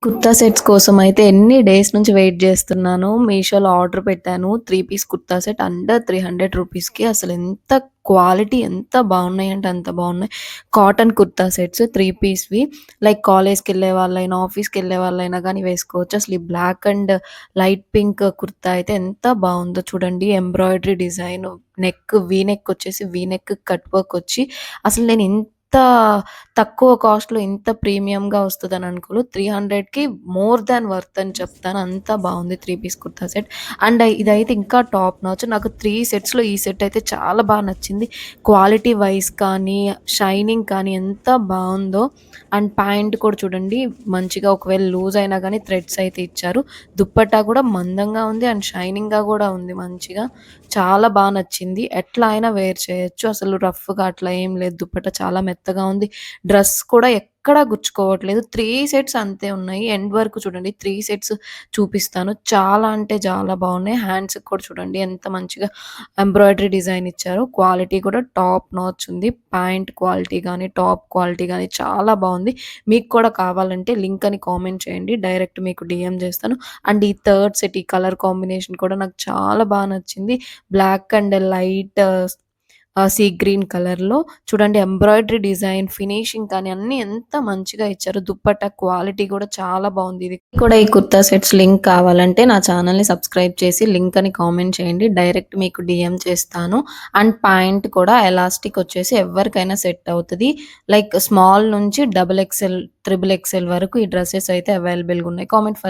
Kurta sets కోసమైతే ఎన్ని days నుంచి వెయిట్ జేస్తున్నానో. మీషోలో ఆర్డర్ పెట్టాను. 3 పీస్ కుర్తా సెట్ అండర్ 300 రూపీస్‌కి అసలెంత క్వాలిటీ ఎంత బావున్నాయంటే అంత బావున్నాయి. కాటన్ కుర్తా సెట్స్ 3 పీస్‌వి. లైక్ కాలేజ్‌కెళ్ళే వాళ్ళైనా, ఆఫీస్‌కెళ్ళే వాళ్ళైనా గానీ వేసుకోవచ్చు. అసలు ఈ black and light pink kurta అయితే ఎంత బావుందో చూడండి. ఎంబ్రాయిడరీ డిజైను, వీ నెక్ వచ్చేసి వీ నెక్ కట్ వర్క్ వచ్చి అసలు నేను ఇంత తక్కువ కాస్ట్‌లో ఇంత ప్రీమియంగా వస్తదని అనుకోలేదు. 300కి మోర్ థాన్ వర్త్ అని చెప్తాను. అంత బావుంది 3 పీస్ కుర్తా సెట్. అండ్ ఇదైతే ఇంకా టాప్ నాచ్. నాకు 3 సెట్స్‌లో ఈ సెట్ అయితే చాలా బా నచ్చింది. క్వాలిటీ వైస్ కానీ, షైనింగ్ కానీ ఎంత బావుందో. అండ్ ప్యాంట్ కూడా చూడండి మంచిగా ఒకవేళ లూజ్ అయినా గానీ థ్రెడ్స్ అయితే ఇచ్చారు. దుప్పట్టా కూడా మందంగా ఉంది అండ్ షైనింగ్‌గా గూడా ఉంది మంచిగా. చాలా బా నచ్చింది. ఎట్లా అయినా వేర్ చేయొచ్చు. అసలు రఫ్‌గా అట్లా ఏం లేదు. దుప్పట్టా చాలా మెత్తగా ఉంది. డ్రెస్ కూడా ఎక్కడా గుచ్చుకోవట్లేదు. 3 సెట్స్ అంతే ఉన్నాయి. ఎండ్ వరకు చూడండి 3 సెట్స్ చూపిస్తాను. చాలా అంటే చాలా బావున్నాయి. హ్యాండ్స్‌కి కూడా చూడండి ఎంత మంచిగా ఎంబ్రాయిడరీ డిజైన్ ఇచ్చారో. క్వాలిటీ కూడా టాప్ నాచ్ ఉంది. ప్యాంట్ క్వాలిటీ గానీ, టాప్ క్వాలిటీ గానీ చాలా బావుంది. మీకు కూడా కావాలంటే లింక్ అని కామెంట్ చేయండి. డైరెక్ట్ మీకు డీఎం చేస్తాను. అండ్ ఈ థర్డ్ సెట్ ఈ కలర్ కాంబినేషన్ కూడా నాకు చాలా బా నచ్చింది. Black and light sea green కలర్‌లో చూడండి ఎంబ్రాయిడరీ డిజైన్, ఫినిషింగ్ కానీ అన్నీ ఎంత మంచిగా ఇచ్చారో. దుప్పట్టా క్వాలిటీ కూడా చాలా బావుంది. ఇది కూడా ఈ కుర్తా సెట్స్ లింక్ కావాలంటే నా ఛానెల్‌ని సబ్స్క్రైబ్ చేసి లింక్ అని కామెంట్ చేయండి. డైరెక్ట్ మీకు డీఎం చేస్తాను. అండ్ పాయింట్ కూడా ఎలాస్టిక్ వచ్చేసి ఎవరికైనా సెట్ అవుతది. లైక్ స్మాల్ నుంచి డబుల్ ఎక్స్‌ఎల్, త్రిబుల్ ఎక్స్‌ఎల్ వరకు ఈ డ్రెసెస్ అయితే అవైలబుల్‌గా ఉన్నాయి. Comment for